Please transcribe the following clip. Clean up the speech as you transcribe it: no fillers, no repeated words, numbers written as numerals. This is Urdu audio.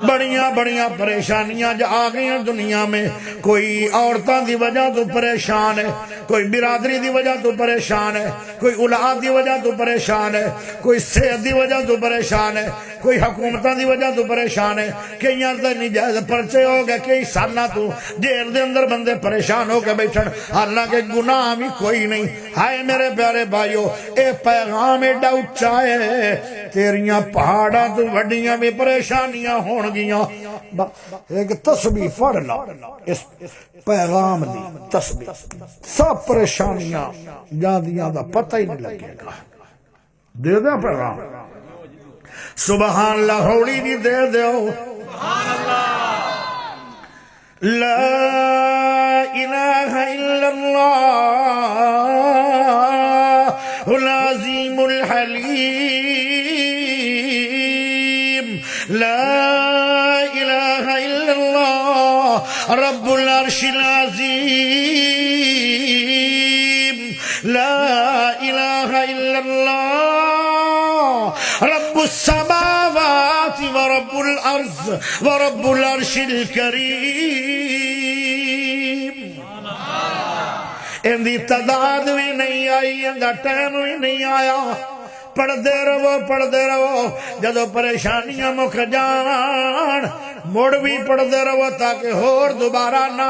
بڑیاں بڑیاں پریشانیاں جا آ گئی دنیا میں. کوئی عورتاں دی وجہ تو پریشان ہے, کوئی برادری دی وجہ تو پریشان ہے, کوئی اولاد دی وجہ تو پریشان ہے, کوئی صحت دی وجہ تو پریشان ہے, کوئی حکومتاں دی وجہ تو پریشان ہے. کئیاں تے نجائز پرچے ہو گئے, کئی سالاں تو جیل دے اندر بندے پریشان ہو کے بیٹھن, حالانکہ گناہ بھی کوئی نہیں. ہائے میرے پیارے بھائیو, اے پیغام ایڈا اچا ہے, تیریاں پہاڑاں تو وڈیاں بھی پریشانیاں ہون گیاں. ایک تسبیح پڑھ لا, اس پیغام دی تسبیح, سب پریشانیاں جاندیاں دا پتہ ہی نہیں لگے گا. دے دے پیغام, سبحان اللہ ہوڑی بھی دے دیو. لا الہ الا اللہ العظیم الحلیم, لا الہ الا اللہ رب العرش العظیم, لا الہ الا اللہ رب السماوات ورب الارض ورب العرش الکریم. اندی تعداد بھی نہیں آئی, اندہ ٹائم بھی نہیں آیا. پڑھتے رہو جدو پریشانیاں مک جان, مڑ بھی پڑھتے رہو تاکہ ہور دوبارہ نہ.